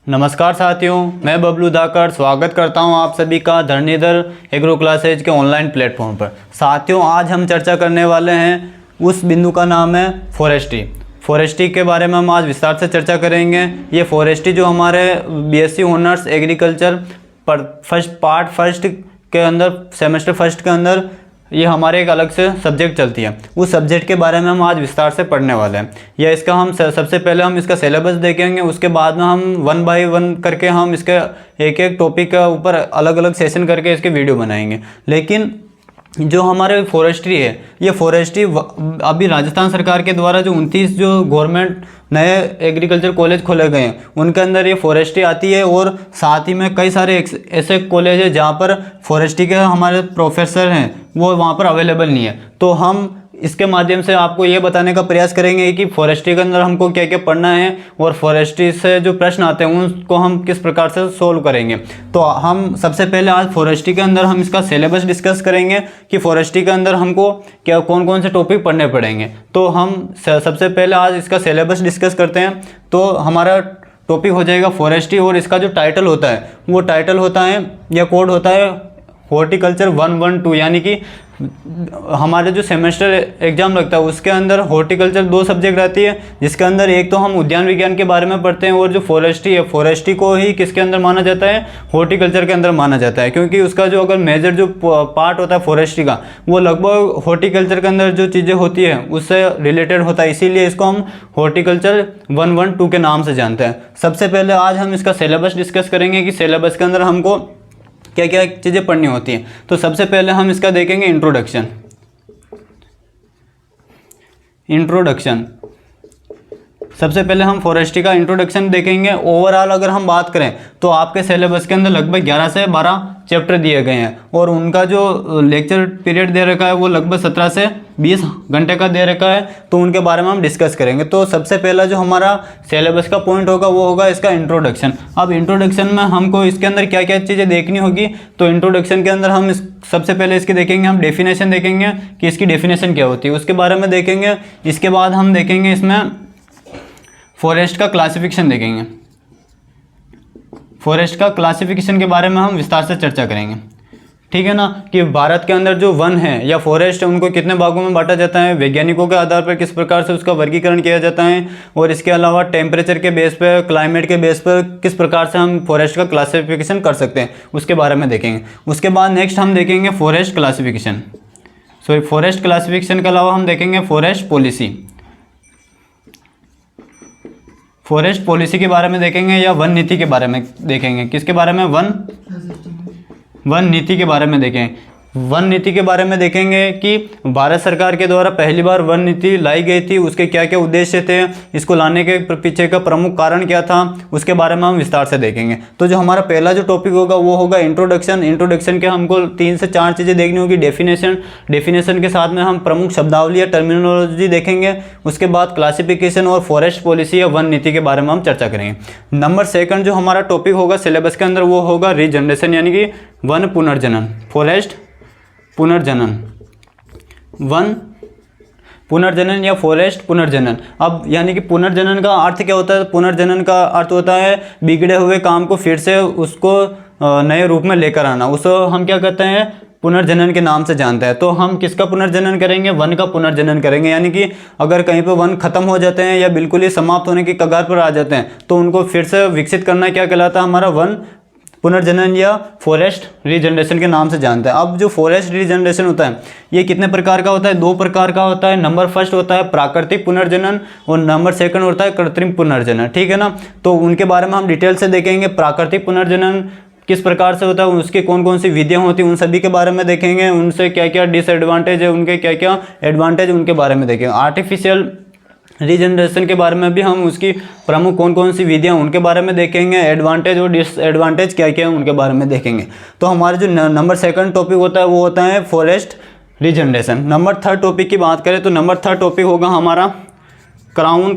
नमस्कार साथियों, मैं बबलू धाकड़ स्वागत करता हूं आप सभी का धरणीधर एग्रो क्लासेज के ऑनलाइन प्लेटफॉर्म पर। साथियों, आज हम चर्चा करने वाले हैं उस बिंदु का नाम है फॉरेस्ट्री के बारे में हम आज विस्तार से चर्चा करेंगे। ये फॉरेस्ट्री जो हमारे बीएससी ऑनर्स एग्रीकल्चर पर पार्ट फर्स्ट के अंदर सेमेस्टर फर्स्ट के अंदर ये हमारे एक अलग से सब्जेक्ट चलती है। उस सब्जेक्ट के बारे में हम आज विस्तार से पढ़ने वाले हैं। या इसका हम सबसे पहले हम इसका सिलेबस देखेंगे, उसके बाद में हम 1 बाय 1 करके हम इसके एक एक टॉपिक के ऊपर अलग अलग सेशन करके इसके वीडियो बनाएंगे। लेकिन जो हमारे फॉरेस्ट्री है, ये फॉरेस्ट्री अभी राजस्थान सरकार के द्वारा जो 29 जो गवर्नमेंट नए एग्रीकल्चर कॉलेज खोले गए हैं उनके अंदर ये फॉरेस्ट्री आती है। और साथ ही में कई सारे ऐसे कॉलेज है जहाँ पर फॉरेस्ट्री के हमारे प्रोफेसर हैं वो वहाँ पर अवेलेबल नहीं है। तो हम इसके माध्यम से आपको ये बताने का प्रयास करेंगे कि फॉरेस्ट्री के अंदर हमको क्या क्या पढ़ना है और फॉरेस्ट्री से जो प्रश्न आते हैं उनको हम किस प्रकार से सोल्व करेंगे। तो हम सबसे पहले आज फॉरेस्ट्री के अंदर हम इसका सिलेबस डिस्कस करेंगे कि फॉरेस्ट्री के अंदर हमको क्या कौन कौन से टॉपिक पढ़ने पड़ेंगे। तो हम सबसे पहले आज इसका सिलेबस डिस्कस करते हैं। तो हमारा टॉपिक हो जाएगा फॉरेस्ट्री और इसका जो टाइटल होता है वो टाइटल होता है या कोड होता है हॉर्टिकल्चर 112। यानी कि हमारे जो सेमेस्टर एग्जाम लगता है उसके अंदर हॉर्टिकल्चर 2 सब्जेक्ट आती है, जिसके अंदर एक तो हम उद्यान विज्ञान के बारे में पढ़ते हैं और जो फॉरेस्ट्री है फॉरेस्ट्री को ही किसके अंदर माना जाता है, हॉर्टिकल्चर के अंदर माना जाता है। क्योंकि उसका जो अगर मेजर जो पार्ट होता है फॉरेस्ट्री का वो लगभग हॉर्टिकल्चर के अंदर जो चीज़ें होती है उससे रिलेटेड होता है, इसीलिए इसको हम हॉर्टिकल्चर 112 के नाम से जानते हैं। सबसे पहले आज हम इसका सिलेबस डिस्कस करेंगे कि सिलेबस के अंदर हमको क्या क्या चीज़ें पढ़नी होती हैं। तो सबसे पहले हम इसका देखेंगे इंट्रोडक्शन। सबसे पहले हम फॉरेस्ट्री का इंट्रोडक्शन देखेंगे। ओवरऑल अगर हम बात करें तो आपके सिलेबस के अंदर लगभग 11 से 12 चैप्टर दिए गए हैं और उनका जो लेक्चर पीरियड दे रखा है वो लगभग 17 से 20 घंटे का दे रखा है। तो उनके बारे में हम डिस्कस करेंगे। तो सबसे पहला जो हमारा सिलेबस का पॉइंट होगा वो होगा इसका इंट्रोडक्शन। अब इंट्रोडक्शन में हमको इसके अंदर क्या क्या चीज़ें देखनी होगी। तो इंट्रोडक्शन के अंदर हम सबसे पहले इसके देखेंगे, हम डेफिनेशन देखेंगे कि इसकी डेफिनेशन क्या होती है, उसके बारे में देखेंगे। इसके बाद हम देखेंगे इसमें फॉरेस्ट का क्लासिफिकेशन देखेंगे। फॉरेस्ट का क्लासिफिकेशन के बारे में हम विस्तार से चर्चा करेंगे, ठीक है ना, कि भारत के अंदर जो वन है या फॉरेस्ट है उनको कितने भागों में बांटा जाता है, वैज्ञानिकों के आधार पर किस प्रकार से उसका वर्गीकरण किया जाता है, और इसके अलावा टेम्परेचर के बेस पर, क्लाइमेट के बेस पर किस प्रकार से हम फॉरेस्ट का क्लासिफिकेशन कर सकते हैं, उसके बारे में देखेंगे। उसके बाद नेक्स्ट हम देखेंगे फॉरेस्ट क्लासिफिकेशन के अलावा हम देखेंगे फॉरेस्ट पॉलिसी के बारे में देखेंगे या वन नीति के बारे में देखेंगे। किसके बारे में? वन नीति के बारे में देखें। वन नीति के बारे में देखेंगे कि भारत सरकार के द्वारा पहली बार वन नीति लाई गई थी, उसके क्या क्या उद्देश्य थे, इसको लाने के पीछे का प्रमुख कारण क्या था, उसके बारे में हम विस्तार से देखेंगे। तो जो हमारा पहला जो टॉपिक होगा वो होगा इंट्रोडक्शन के हमको 3 से 4 चीज़ें देखनी होगी। डेफिनेशन के साथ में हम प्रमुख शब्दावली या टर्मिनोलॉजी देखेंगे। उसके बाद क्लासिफिकेशन और फॉरेस्ट पॉलिसी या वन नीति के बारे में हम चर्चा करेंगे। नंबर 2 जो हमारा टॉपिक होगा सिलेबस के अंदर वो होगा रीजनरेशन, यानी कि वन पुनर्जनन, फॉरेस्ट वन पुनर्जनन या फॉरेस्ट पुनर्जनन। अब यानी कि पुनर्जनन का अर्थ क्या होता है? पुनर्जनन का अर्थ होता है बिगड़े हुए काम को फिर से उसको नए रूप में लेकर आना। उसको हम क्या कहते हैं? पुनर्जनन के नाम से जानते हैं। तो हम किसका पुनर्जनन करेंगे? वन का पुनर्जनन करेंगे। यानी कि अगर कहीं पर वन खत्म हो जाते हैं या बिल्कुल ही समाप्त होने की कगार पर आ जाते हैं तो उनको फिर से विकसित करना क्या कहलाता है? हमारा वन पुनर्जनन या फॉरेस्ट रीजनरेशन के नाम से जानते हैं। अब जो फॉरेस्ट रीजनरेशन होता है ये कितने प्रकार का होता है? 2 प्रकार का होता है। नंबर 1 होता है प्राकृतिक पुनर्जनन और नंबर 2 होता है कृत्रिम पुनर्जनन, ठीक है ना। तो उनके बारे में हम डिटेल से देखेंगे। प्राकृतिक पुनर्जनन किस प्रकार से होता है, उसकी कौन कौन सी विधियाँ होती हैं, उन सभी के बारे में देखेंगे। उनसे क्या क्या डिसएडवांटेज है, उनके क्या क्या एडवांटेज, उनके बारे में देखेंगे। आर्टिफिशियल रीजनरेशन के बारे में भी हम उसकी प्रमुख कौन कौन सी विधियाँ उनके बारे में देखेंगे। एडवांटेज और डिसएडवांटेज क्या क्या है उनके बारे में देखेंगे। तो हमारे जो नंबर 2 टॉपिक होता है वो होता है फॉरेस्ट रीजनरेशन। नंबर 3 टॉपिक की बात करें तो नंबर 3 टॉपिक होगा हमारा क्राउन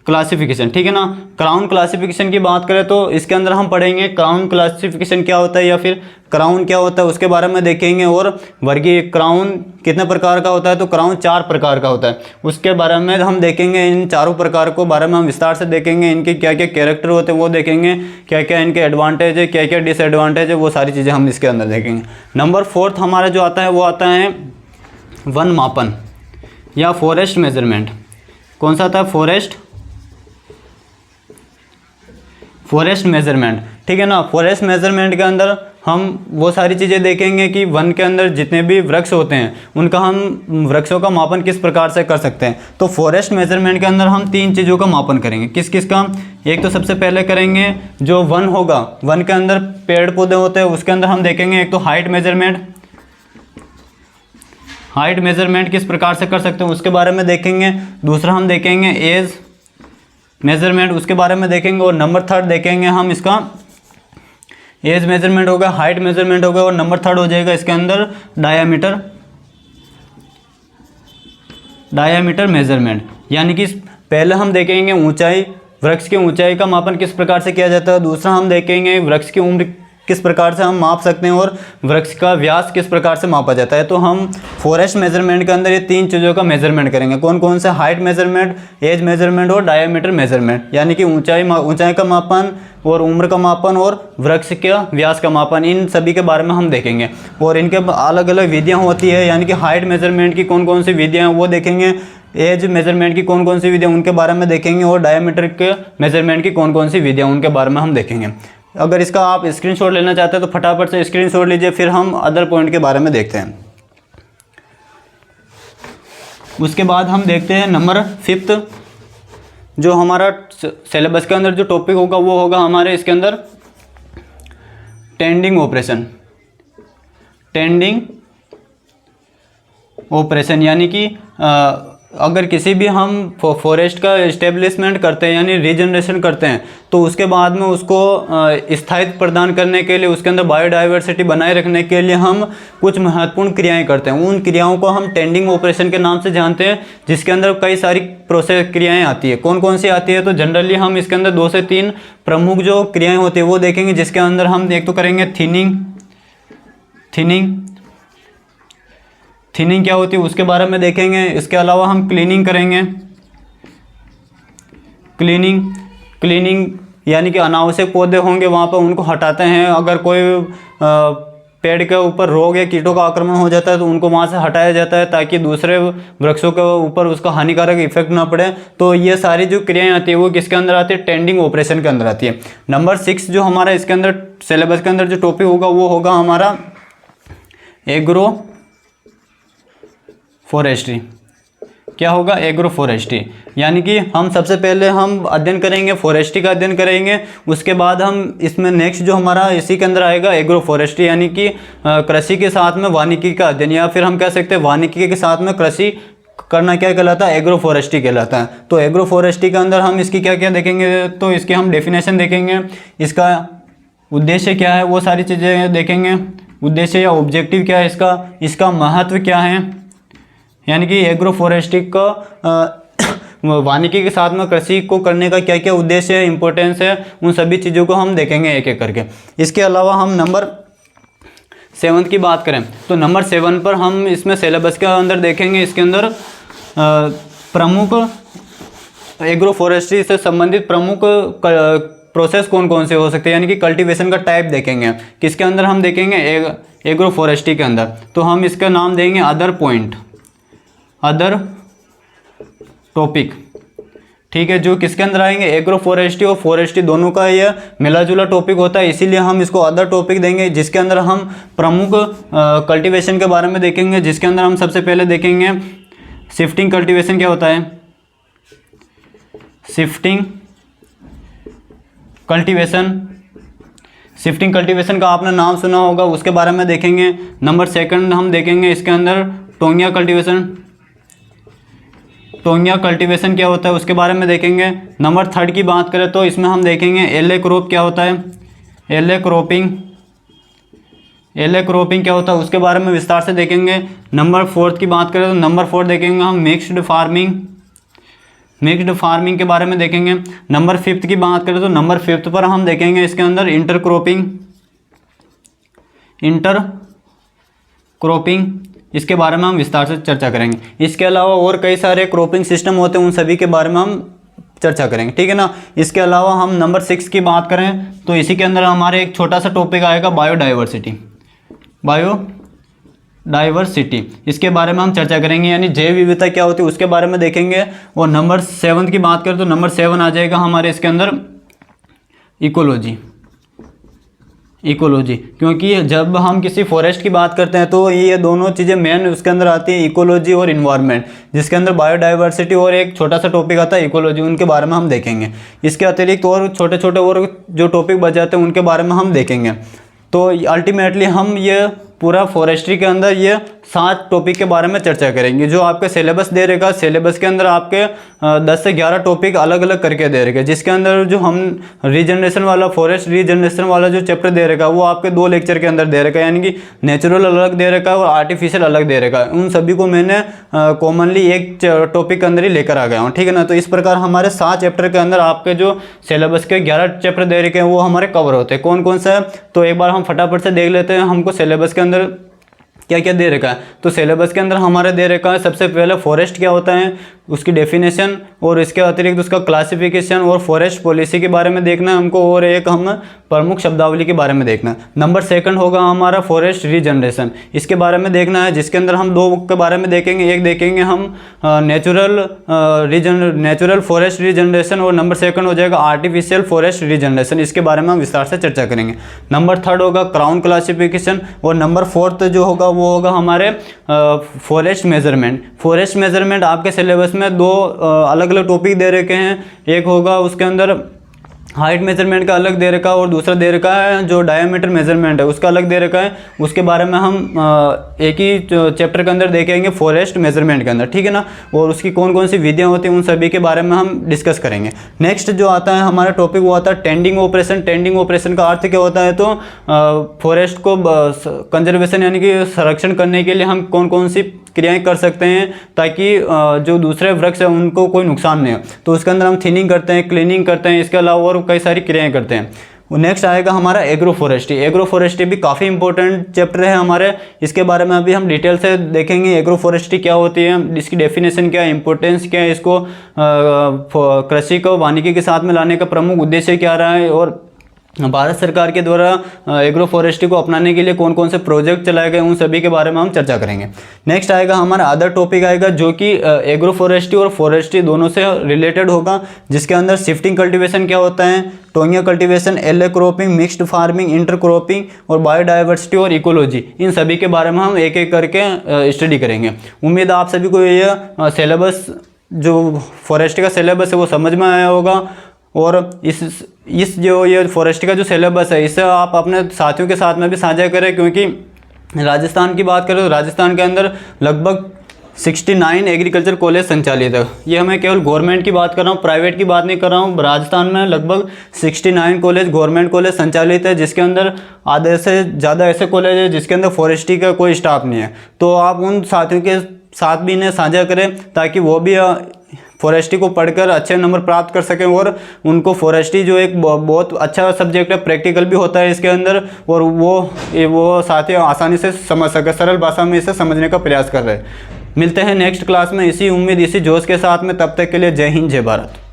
क्लासिफिकेशन, ठीक है ना। क्राउन क्लासिफिकेशन की बात करें तो इसके अंदर हम पढ़ेंगे क्राउन क्लासिफिकेशन क्या होता है या फिर क्राउन क्या होता है उसके बारे में देखेंगे। और वर्गीय क्राउन कितने प्रकार का होता है, तो क्राउन 4 प्रकार का होता है, उसके बारे में हम देखेंगे। इन चारों प्रकार को बारे में हम विस्तार से देखेंगे। इनके क्या क्या कैरेक्टर होते हैं वो देखेंगे, क्या क्या इनके एडवांटेज है, क्या क्या डिसएडवांटेज है, वो सारी चीज़ें हम इसके अंदर देखेंगे। नंबर 4 हमारा जो आता है वो आता है वन मापन या फॉरेस्ट मेजरमेंट। कौन सा आता है, फॉरेस्ट मेजरमेंट, ठीक है ना। फॉरेस्ट मेजरमेंट के अंदर हम वो सारी चीज़ें देखेंगे कि वन के अंदर जितने भी वृक्ष होते हैं उनका हम वृक्षों का मापन किस प्रकार से कर सकते हैं। तो फॉरेस्ट मेजरमेंट के अंदर हम 3 चीज़ों का मापन करेंगे। किस किस का, एक तो सबसे पहले करेंगे जो वन होगा, वन के अंदर पेड़ पौधे होते हैं उसके अंदर हम देखेंगे एक तो हाइट मेजरमेंट किस प्रकार से कर सकते हैं उसके बारे में देखेंगे। दूसरा हम देखेंगे एज मेजरमेंट, उसके बारे में देखेंगे। और नंबर 3 देखेंगे हम इसका एज मेजरमेंट होगा, हाइट मेजरमेंट होगा, और नंबर 3 हो जाएगा इसके अंदर डायामीटर मेजरमेंट। यानी कि पहले हम देखेंगे ऊंचाई, वृक्ष की ऊंचाई का मापन किस प्रकार से किया जाता है। दूसरा हम देखेंगे वृक्ष की उम्र किस प्रकार से हम माप सकते हैं और वृक्ष का व्यास किस प्रकार से मापा जाता है। तो हम फॉरेस्ट मेजरमेंट के अंदर ये 3 चीज़ों का मेजरमेंट करेंगे। कौन कौन से, हाइट मेजरमेंट, एज मेजरमेंट और डायमीटर मेजरमेंट, यानी कि ऊंचाई का मापन और उम्र का मापन और वृक्ष का व्यास का मापन, इन सभी के बारे में हम देखेंगे। और इनके अलग अलग विधियाँ होती है, यानी कि हाइट मेजरमेंट की कौन कौन सी विधियाँ हैं वो देखेंगे, एज मेजरमेंट की कौन कौन सी विधियाँ उनके बारे में देखेंगे, और डायमीटर के मेजरमेंट की कौन कौन सी विधियाँ उनके बारे में हम देखेंगे। अगर इसका आप स्क्रीनशॉट लेना चाहते हैं तो फटाफट से स्क्रीनशॉट लीजिए, फिर हम अदर पॉइंट के बारे में देखते हैं। उसके बाद हम देखते हैं नंबर 5, जो हमारा सिलेबस के अंदर जो टॉपिक होगा वो होगा हमारे इसके अंदर टेंडिंग ऑपरेशन। यानी कि अगर किसी भी हम फॉरेस्ट का इस्टेब्लिशमेंट करते हैं यानी रीजनरेशन करते हैं तो उसके बाद में उसको स्थायित्व प्रदान करने के लिए, उसके अंदर बायोडाइवर्सिटी बनाए रखने के लिए हम कुछ महत्वपूर्ण क्रियाएं करते हैं। उन क्रियाओं को हम टेंडिंग ऑपरेशन के नाम से जानते हैं, जिसके अंदर कई सारी प्रोसेस क्रियाएं आती है। कौन कौन सी आती है, तो जनरली हम इसके अंदर 2 से 3 प्रमुख जो क्रियाएँ होती है वो देखेंगे, जिसके अंदर हम एक तो करेंगे थिनिंग क्या होती है उसके बारे में देखेंगे। इसके अलावा हम क्लीनिंग करेंगे। क्लीनिंग यानी कि अनावश्यक पौधे होंगे वहाँ पर उनको हटाते हैं। अगर कोई पेड़ के ऊपर रोग या कीटों का आक्रमण हो जाता है तो उनको वहाँ से हटाया जाता है ताकि दूसरे वृक्षों के ऊपर उसका हानिकारक इफेक्ट ना पड़े। तो ये सारी जो क्रियाएं आती है वो किसके अंदर आती है, टेंडिंग ऑपरेशन के अंदर आती है। नंबर 6 जो हमारा इसके अंदर सिलेबस के अंदर जो टॉपिक होगा वो होगा हमारा एग्रो फॉरेस्ट्री। क्या होगा, एग्रो फॉरेस्ट्री। यानी कि हम सबसे पहले हम अध्ययन करेंगे, फॉरेस्ट्री का अध्ययन करेंगे। उसके बाद हम इसमें नेक्स्ट जो हमारा इसी के अंदर आएगा एग्रो फॉरेस्ट्री, यानी कि कृषि के साथ में वानिकी का अध्ययन, या फिर हम कह सकते हैं वानिकी के साथ में कृषि करना क्या कहलाता है, एग्रो फॉरेस्ट्री कहलाता है। तो एग्रो फॉरेस्ट्री के अंदर हम इसकी क्या क्या देखेंगे, तो इसकी हम डेफिनेशन देखेंगे, इसका उद्देश्य क्या है वो सारी चीज़ें देखेंगे। उद्देश्य या ऑब्जेक्टिव क्या है इसका महत्व क्या है, यानी कि एग्रो फॉरेस्ट्री का वानिकी के साथ में कृषि को करने का क्या क्या उद्देश्य है, इंपॉर्टेंस है, उन सभी चीज़ों को हम देखेंगे एक एक करके। इसके अलावा हम नंबर 7 की बात करें तो नंबर 7 पर हम इसमें सिलेबस के अंदर देखेंगे, इसके अंदर प्रमुख एग्रो फॉरेस्ट्री से संबंधित प्रमुख प्रोसेस कौन कौन से हो सकते हैं, यानी कि कल्टीवेशन का टाइप देखेंगे। किसके अंदर हम देखेंगे, एग्रो फॉरेस्ट्री के अंदर। तो हम इसका नाम देंगे अदर टॉपिक, ठीक है, जो किसके अंदर आएंगे, एग्रो फॉरेस्ट्री और फॉरेस्ट्री दोनों का ये मिला जुला टॉपिक होता है, इसीलिए हम इसको अदर टॉपिक देंगे, जिसके अंदर हम प्रमुख कल्टीवेशन के बारे में देखेंगे। जिसके अंदर हम सबसे पहले देखेंगे शिफ्टिंग कल्टीवेशन क्या होता है, शिफ्टिंग कल्टीवेशन का आपने नाम सुना होगा, उसके बारे में देखेंगे। नंबर 2 हम देखेंगे इसके अंदर टोंगिया कल्टीवेशन क्या होता है उसके बारे में देखेंगे। नंबर 3 की बात करें तो इसमें हम देखेंगे एले क्रॉप क्या होता है, एले क्रॉपिंग क्या होता है उसके बारे में विस्तार से देखेंगे। नंबर 4 की बात करें तो नंबर 4 देखेंगे हम मिक्स्ड मिक्स्ड फार्मिंग के बारे में देखेंगे। नंबर 5 की बात करें तो नंबर 5 पर हम देखेंगे इसके अंदर इंटर क्रॉपिंग, इसके बारे में हम विस्तार से चर्चा करेंगे। इसके अलावा और कई सारे क्रॉपिंग सिस्टम होते हैं, उन सभी के बारे में हम चर्चा करेंगे, ठीक है ना। इसके अलावा हम नंबर 6 की बात करें तो इसी के अंदर हमारे एक छोटा सा टॉपिक आएगा बायोडाइवर्सिटी, इसके बारे में हम चर्चा करेंगे, यानी जैव विविधता क्या होती है उसके बारे में देखेंगे। और नंबर 7 की बात करें तो नंबर 7 आ जाएगा हमारे इसके अंदर इकोलॉजी, क्योंकि जब हम किसी फॉरेस्ट की बात करते हैं तो ये दोनों चीज़ें मेन उसके अंदर आती है, इकोलॉजी और इन्वायरमेंट, जिसके अंदर बायोडाइवर्सिटी और एक छोटा सा टॉपिक आता है इकोलॉजी, उनके बारे में हम देखेंगे। इसके अतिरिक्त और छोटे छोटे और जो टॉपिक बच जाते हैं उनके बारे में हम देखेंगे। तो अल्टीमेटली हम ये पूरा फॉरेस्ट्री के अंदर ये 7 टॉपिक के बारे में चर्चा करेंगे। जो आपके सिलेबस दे रहेगा, सिलेबस के अंदर आपके 10 से 11 टॉपिक अलग अलग करके दे रहेगा, जिसके अंदर जो हम रीजनरेशन वाला, फॉरेस्ट रीजनरेशन वाला जो चैप्टर दे रहेगा वो आपके 2 लेक्चर के अंदर दे रहेगा, यानी कि नेचुरल अलग दे रहेगा और आर्टिफिशियल अलग दे रहेगा। उन सभी को मैंने कॉमनली एक टॉपिक के अंदर ही लेकर आ गया हूँ, ठीक है ना। तो इस प्रकार हमारे 7 चैप्टर के अंदर आपके जो सिलेबस के 11 चैप्टर दे रखे हैं वो हमारे कवर होते हैं। कौन कौन सा है तो एक बार हम फटाफट से देख लेते हैं हमको सिलेबस के अंदर क्या क्या दे रखा है। तो सिलेबस के अंदर हमारे दे रखा है सबसे पहले फॉरेस्ट क्या होता है, उसकी डेफिनेशन, और इसके अतिरिक्त उसका क्लासिफिकेशन और फॉरेस्ट पॉलिसी के बारे में देखना है हमको, और एक हम प्रमुख शब्दावली के बारे में देखना है। नंबर 2 होगा हमारा फॉरेस्ट रीजनरेशन, इसके बारे में देखना है, जिसके अंदर हम 2 के बारे में देखेंगे। एक देखेंगे हम नेचुरल फॉरेस्ट रीजनरेशन, और नंबर 2 हो जाएगा आर्टिफिशियल फॉरेस्ट रीजनरेशन, इसके बारे में हम विस्तार से चर्चा करेंगे। नंबर 3 होगा क्राउन क्लासिफिकेशन, और नंबर 4 जो होगा वो होगा हमारे फॉरेस्ट मेजरमेंट आपके सिलेबस में 2 अलग अलग टॉपिक दे रखे हैं। एक होगा उसके अंदर हाइट मेजरमेंट का अलग दे रखा है, और दूसरा दे रखा है जो डायमीटर मेजरमेंट है उसका अलग दे रखा है। उसके बारे में हम एक ही चैप्टर के अंदर देखेंगे फॉरेस्ट मेजरमेंट के अंदर, ठीक है ना। और उसकी कौन कौन सी विधियाँ होती हैं उन सभी के बारे में हम डिस्कस करेंगे। नेक्स्ट जो आता है हमारा टॉपिक वो आता है टेंडिंग ऑपरेशन। टेंडिंग ऑपरेशन का अर्थ क्या होता है तो फॉरेस्ट को कंजर्वेशन यानी कि संरक्षण करने के लिए हम कौन कौन सी क्रियाएं कर सकते हैं ताकि जो दूसरे वृक्ष है उनको कोई नुकसान नहीं हो। तो उसके अंदर हम थिनिंग करते हैं, क्लीनिंग करते हैं, इसके अलावा और कई सारी क्रियाएं करते हैं। नेक्स्ट आएगा हमारा एग्रो फॉरेस्ट्री। एग्रो फॉरेस्ट्री भी काफ़ी इंपॉर्टेंट चैप्टर है हमारे, इसके बारे में अभी हम डिटेल से देखेंगे। एग्रो फॉरेस्ट्री क्या होती है, इसकी डेफिनेशन क्या है, इंपॉर्टेंस क्या है, इसको कृषि को वानिकी के साथ में लाने का प्रमुख उद्देश्य क्या रहा है, और भारत सरकार के द्वारा एग्रो फॉरेस्ट्री को अपनाने के लिए कौन कौन से प्रोजेक्ट चलाए गए उन सभी के बारे में हम चर्चा करेंगे। नेक्स्ट आएगा हमारा अदर टॉपिक आएगा जो कि एग्रो फॉरेस्ट्री और फॉरेस्ट्री दोनों से रिलेटेड होगा, जिसके अंदर शिफ्टिंग कल्टीवेशन क्या होता है, टोंगिया कल्टीवेशन, एले cropping, mixed farming, inter cropping और बायोडाइवर्सिटी और इकोलॉजी, इन सभी के बारे में हम एक एक करके स्टडी करेंगे। उम्मीद है आप सभी को ये सिलेबस जो फॉरेस्ट्री का सिलेबस है वो समझ में आया होगा, और इस जो ये फॉरेस्ट्री का जो सिलेबस है इसे आप अपने साथियों के साथ में भी साझा करें, क्योंकि राजस्थान की बात करें तो राजस्थान के अंदर लगभग 69 एग्रीकल्चर कॉलेज संचालित है। ये मैं केवल गवर्नमेंट की बात कर रहा हूँ, प्राइवेट की बात नहीं कर रहा हूँ। राजस्थान में लगभग 69 कॉलेज गवर्नमेंट कॉलेज संचालित है, जिसके अंदर आधे से ज़्यादा ऐसे कॉलेज है जिसके अंदर फॉरेस्ट्री का कोई स्टाफ नहीं है। तो आप उन साथियों के साथ भी इन्हें साझा करें ताकि वो भी फॉरेस्ट्री को पढ़कर अच्छे नंबर प्राप्त कर सकें, और उनको फॉरेस्ट्री जो एक बहुत अच्छा सब्जेक्ट है, प्रैक्टिकल भी होता है इसके अंदर, और वो साथी आसानी से समझ सके, सरल भाषा में इसे समझने का प्रयास कर रहे हैं। मिलते हैं नेक्स्ट क्लास में इसी उम्मीद इसी जोश के साथ में, तब तक के लिए जय हिंद जय भारत।